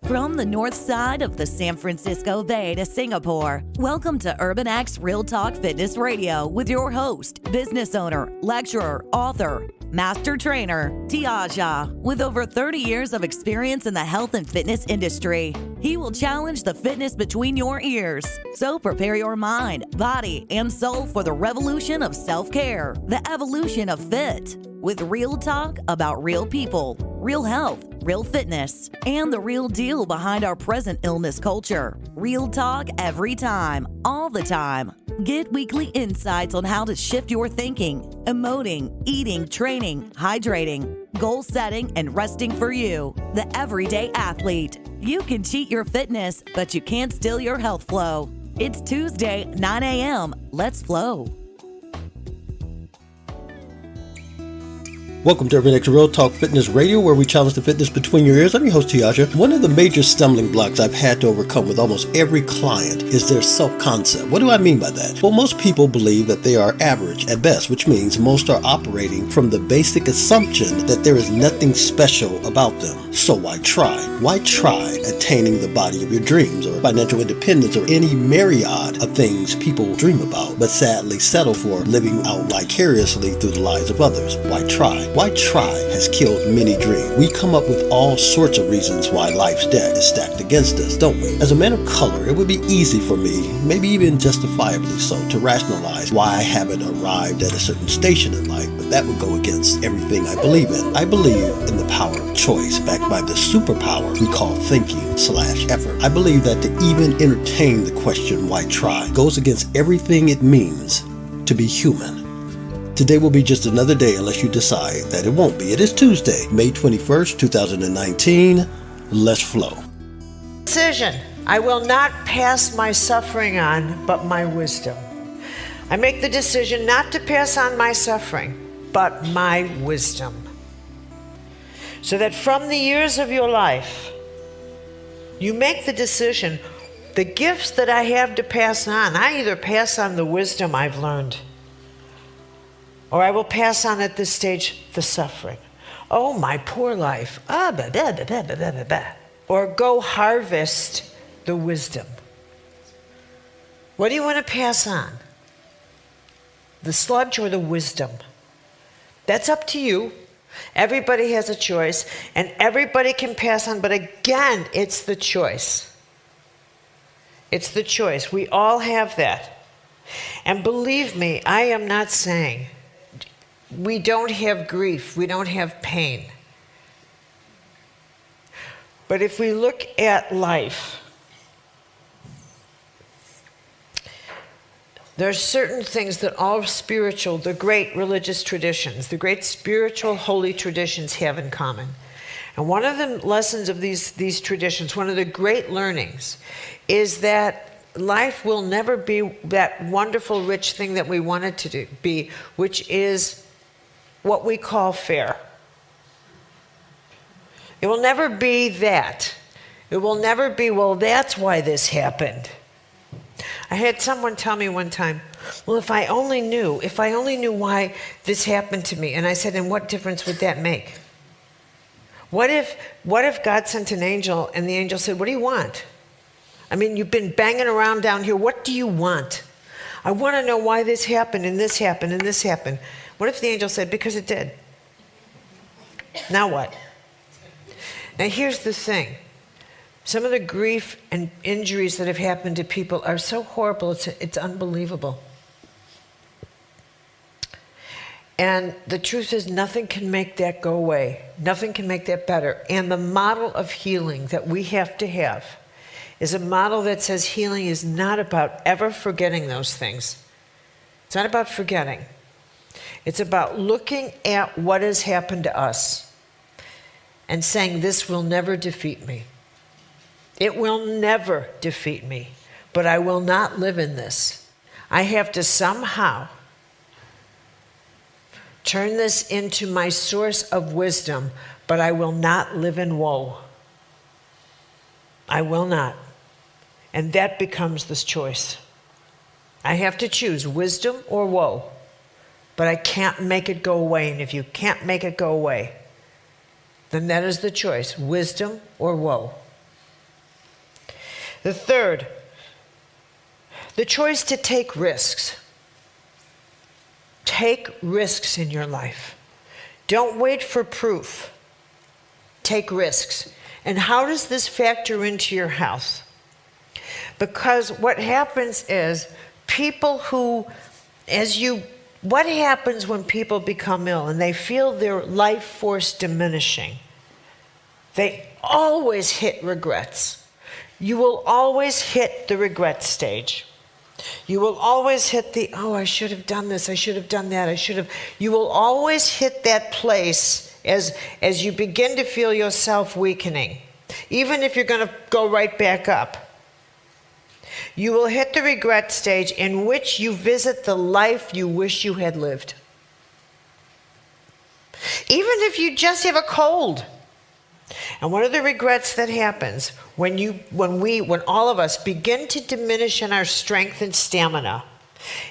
From the north side of the San Francisco Bay to Singapore, welcome to Urban X Real Talk Fitness Radio with your host, business owner, lecturer, author, master trainer, Tiaja. With over 30 years of experience in the health and fitness industry, he will challenge the fitness between your ears. So prepare your mind, body, and soul for the revolution of self-care, the evolution of fit, with real talk about real people, real health, real fitness, and the real deal behind our present illness culture. Real talk every time, all the time. Get weekly insights on how to shift your thinking, emoting, eating, training, hydrating, goal setting, and resting for you, the everyday athlete. You can cheat your fitness, but you can't steal your health flow. It's Tuesday, 9 a.m. Let's flow. Welcome to Urban X Real Talk Fitness Radio, where we challenge the fitness between your ears. I'm your host, Tiaja. One of the major stumbling blocks I've had to overcome with almost every client is their self-concept. What do I mean by that? Well, most people believe that they are average at best, which means most are operating from the basic assumption that there is nothing special about them. So why try? Why try attaining the body of your dreams or financial independence or any myriad of things people dream about, but sadly settle for living out vicariously through the lives of others? Why try? Why try has killed many dreams. We come up with all sorts of reasons why life's deck is stacked against us, don't we? As a man of color, it would be easy for me, maybe even justifiably so, to rationalize why I haven't arrived at a certain station in life, but that would go against everything I believe in. I believe in the power of choice, backed by the superpower we call thinking/effort. I believe that to even entertain the question, why try, goes against everything it means to be human. Today will be just another day unless you decide that it won't be. It is Tuesday, May 21st, 2019. Let's flow. Decision. I will not pass my suffering on, but my wisdom. I make the decision not to pass on my suffering, but my wisdom. So that from the years of your life, you make the decision, the gifts that I have to pass on, I either pass on the wisdom I've learned, or I will pass on at this stage the suffering. Oh, my poor life. Or go harvest the wisdom. What do you want to pass on? The sludge or the wisdom? That's up to you. Everybody has a choice, and everybody can pass on, but again, it's the choice. It's the choice. We all have that. And believe me, I am not saying we don't have grief, we don't have pain. But if we look at life, there are certain things that all spiritual, the great religious traditions, the great spiritual holy traditions have in common. And one of the lessons of these traditions, one of the great learnings, is that life will never be that wonderful, rich thing that we want it to be, which is what we call fair. It will never be that. It will never be, well, that's why this happened. I had someone tell me one time, well, if I only knew why this happened to me. And I said, and what difference would that make? What if God sent an angel and the angel said, what do you want? I mean, you've been banging around down here. What do you want? I want to know why this happened and this happened and this happened. What if the angel said, because it did? Now what? Now here's the thing. Some of the grief and injuries that have happened to people are so horrible, it's unbelievable. And the truth is, nothing can make that go away. Nothing can make that better. And the model of healing that we have to have is a model that says healing is not about ever forgetting those things. It's not about forgetting. It's about looking at what has happened to us and saying, this will never defeat me. It will never defeat me, but I will not live in this. I have to somehow turn this into my source of wisdom, but I will not live in woe. I will not. And that becomes this choice. I have to choose wisdom or woe. But I can't make it go away. And if you can't make it go away, then that is the choice, wisdom or woe. The third, the choice to take risks. Take risks in your life. Don't wait for proof. Take risks. And how does this factor into your health? Because what happens is what happens when people become ill and they feel their life force diminishing? They always hit regrets. You will always hit the regret stage. You will always hit I should have done this, I should have done that, You will always hit that place as you begin to feel yourself weakening. Even if you're going to go right back up. You will hit the regret stage in which you visit the life you wish you had lived. Even if you just have a cold. And one of the regrets that happens when all of us begin to diminish in our strength and stamina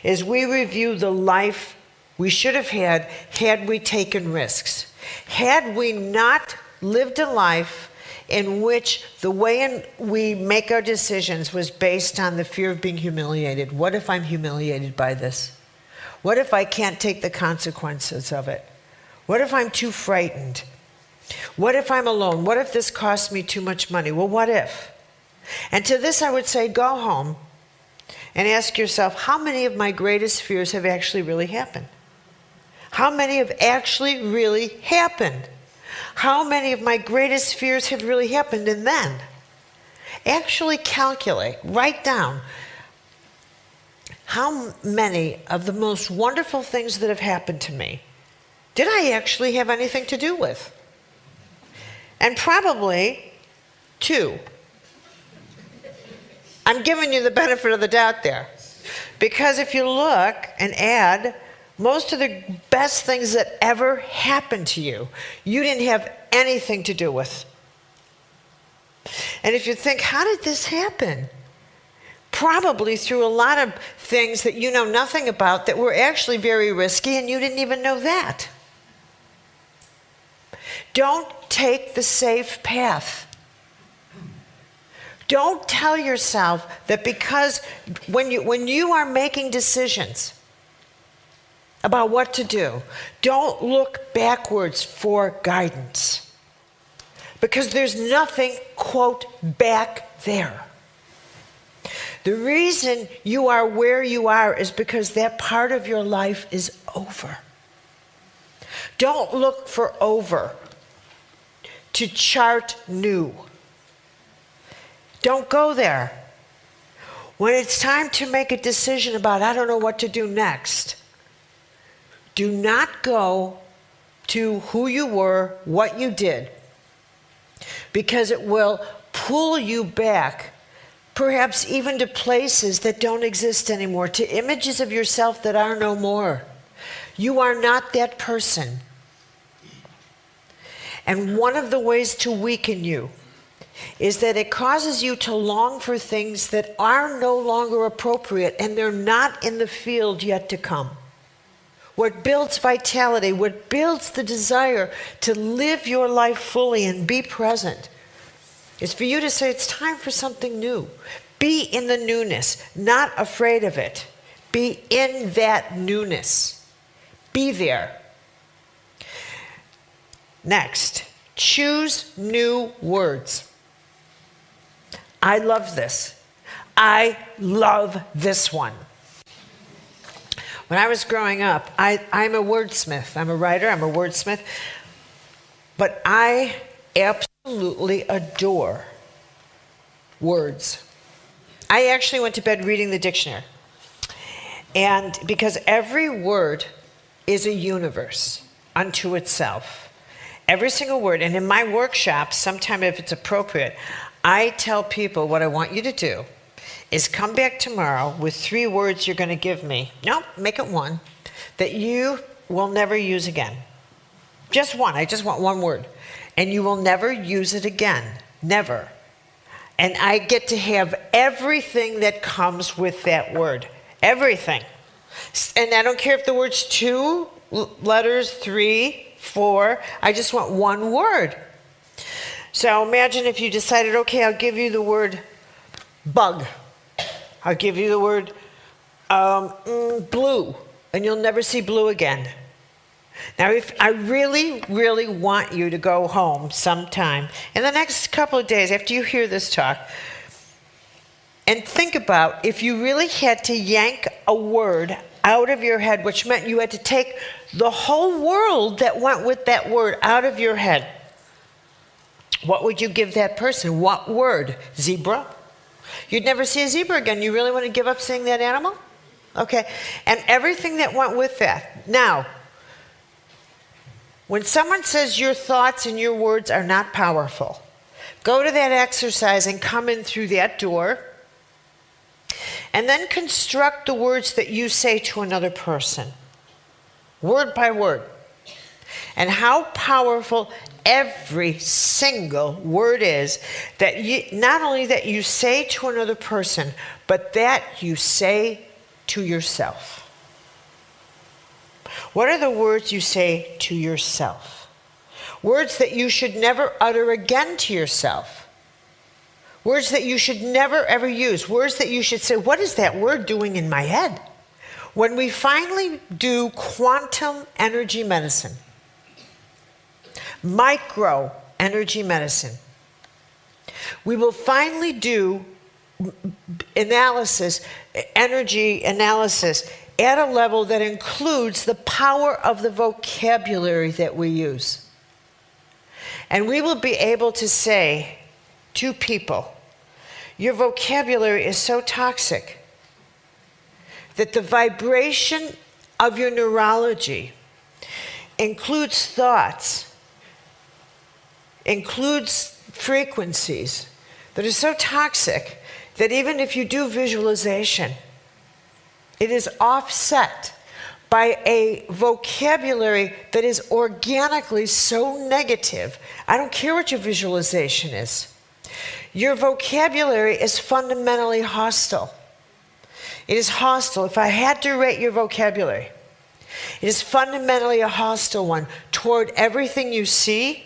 is we review the life we should have had we taken risks. Had we not lived a life in which the way we make our decisions was based on the fear of being humiliated. What if I'm humiliated by this? What if I can't take the consequences of it? What if I'm too frightened? What if I'm alone? What if this costs me too much money? Well, what if? And to this I would say, go home and ask yourself, how many of my greatest fears have actually really happened? How many have actually really happened? How many of my greatest fears have really happened? And then actually calculate, write down how many of the most wonderful things that have happened to me did I actually have anything to do with? And probably 2. I'm giving you the benefit of the doubt there. Because if you look and add, most of the best things that ever happened to you, you didn't have anything to do with. And if you think, how did this happen? Probably through a lot of things that you know nothing about that were actually very risky and you didn't even know that. Don't take the safe path. Don't tell yourself that because when you are making decisions about what to do, don't look backwards for guidance. Because there's nothing, quote, back there. The reason you are where you are is because that part of your life is over. Don't look for over to chart new. Don't go there. When it's time to make a decision about, I don't know what to do next, do not go to who you were, what you did, because it will pull you back, perhaps even to places that don't exist anymore, to images of yourself that are no more. You are not that person. And one of the ways to weaken you is that it causes you to long for things that are no longer appropriate and they're not in the field yet to come. What builds vitality, what builds the desire to live your life fully and be present, is for you to say it's time for something new. Be in the newness, not afraid of it. Be in that newness. Be there. Next, choose new words. I love this. I love this one. When I was growing up, I'm a wordsmith. I'm a writer, I'm a wordsmith. But I absolutely adore words. I actually went to bed reading the dictionary. And because every word is a universe unto itself. Every single word. And in my workshops, sometime if it's appropriate, I tell people what I want you to do is come back tomorrow with 3 words you're going to give me. No, make it 1. That you will never use again. Just 1. I just want 1 word. And you will never use it again. Never. And I get to have everything that comes with that word. Everything. And I don't care if the word's 2 letters, 3, 4. I just want 1 word. So imagine if you decided, okay, I'll give you the word bug. I'll give you the word blue, and you'll never see blue again. Now, if I really, really want you to go home sometime in the next couple of days after you hear this talk, and think about if you really had to yank a word out of your head, which meant you had to take the whole world that went with that word out of your head, what would you give that person? What word? Zebra? You'd never see a zebra again. You really want to give up seeing that animal? Okay. And everything that went with that. Now, when someone says your thoughts and your words are not powerful, go to that exercise and come in through that door, and then construct the words that you say to another person, word by word, and how powerful every single word is that you, not only that you say to another person, but that you say to yourself. What are the words you say to yourself? Words that you should never utter again to yourself. Words that you should never ever use. Words that you should say, what is that word doing in my head? When we finally do quantum energy medicine, micro energy medicine, we will finally do analysis, energy analysis, at a level that includes the power of the vocabulary that we use. And we will be able to say to people, your vocabulary is so toxic that the vibration of your neurology includes thoughts, includes frequencies that are so toxic that even if you do visualization, it is offset by a vocabulary that is organically so negative. I don't care what your visualization is. Your vocabulary is fundamentally hostile. It is hostile. If I had to rate your vocabulary, it is fundamentally a hostile one toward everything you see,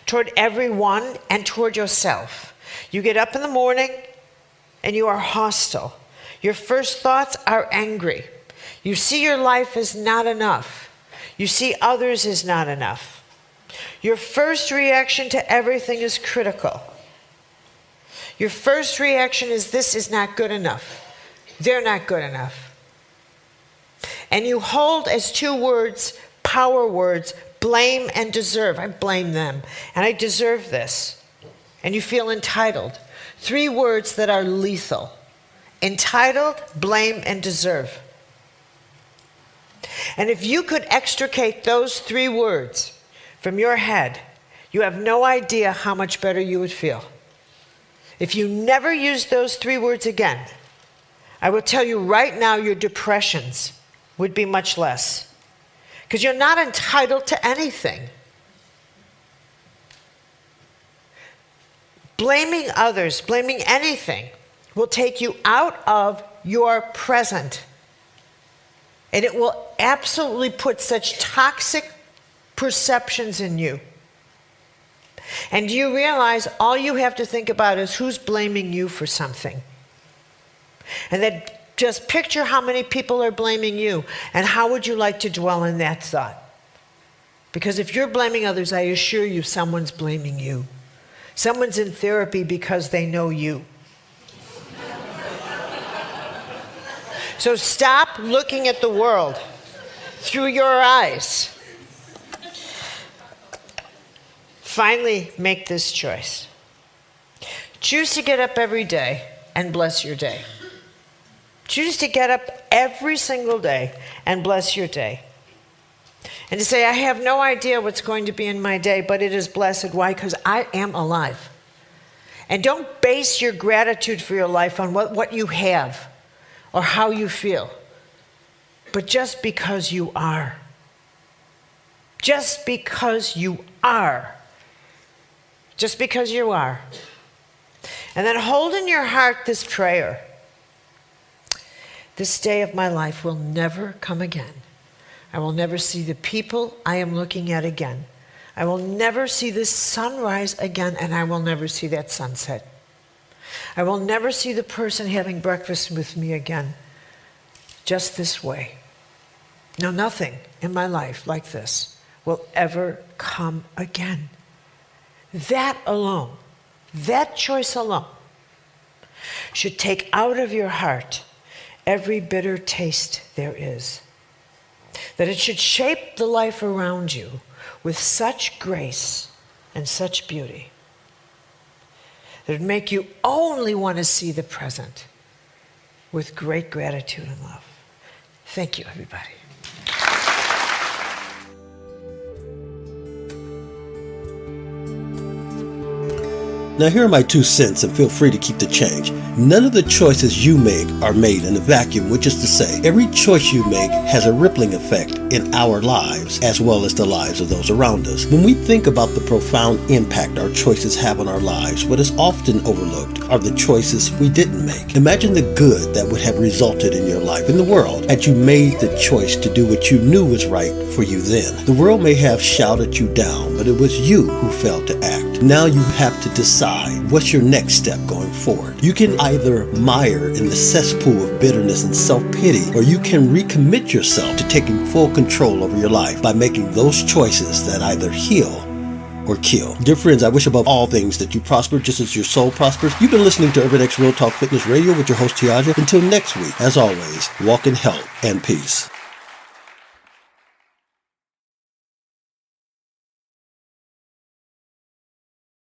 toward everyone, and toward yourself. You get up in the morning and you are hostile. Your first thoughts are angry. You see your life as not enough. You see others as not enough. Your first reaction to everything is critical. Your first reaction is, this is not good enough. They're not good enough. And you hold as two words, power words, blame and deserve. I blame them, and I deserve this. And you feel entitled. Three words that are lethal. Entitled, blame, and deserve. And if you could extricate those three words from your head, you have no idea how much better you would feel. If you never use those three words again, I will tell you right now your depressions would be much less. Because you're not entitled to anything. Blaming others, blaming anything, will take you out of your present. And it will absolutely put such toxic perceptions in you. And you realize all you have to think about is who's blaming you for something. And then just picture how many people are blaming you, and how would you like to dwell in that thought? Because if you're blaming others, I assure you someone's blaming you. Someone's in therapy because they know you. So stop looking at the world through your eyes. Finally, make this choice. Choose to get up every day and bless your day. Choose to get up every single day and bless your day. And to say, I have no idea what's going to be in my day, but it is blessed. Why? Because I am alive. And don't base your gratitude for your life on what you have or how you feel, but just because you are. Just because you are. Just because you are. And then hold in your heart this prayer. This day of my life will never come again. I will never see the people I am looking at again. I will never see this sunrise again, and I will never see that sunset. I will never see the person having breakfast with me again just this way. No, nothing in my life like this will ever come again. That alone, that choice alone, should take out of your heart every bitter taste there is. That it should shape the life around you with such grace and such beauty. That it would make you only want to see the present with great gratitude and love. Thank you, everybody. Now here are my 2 cents, and feel free to keep the change. None of the choices you make are made in a vacuum, which is to say, every choice you make has a rippling effect in our lives, as well as the lives of those around us. When we think about the profound impact our choices have on our lives, what is often overlooked are the choices we didn't make. Imagine the good that would have resulted in your life, in the world, had you made the choice to do what you knew was right for you then. The world may have shouted you down, but it was you who failed to act. Now you have to decide what's your next step going forward. You can either mire in the cesspool of bitterness and self-pity, or you can recommit yourself to taking full control over your life by making those choices that either heal or kill. Dear friends, I wish above all things that you prosper just as your soul prospers. You've been listening to Urban X Real Talk Fitness Radio with your host, Tiaja. Until next week, as always, walk in health and peace.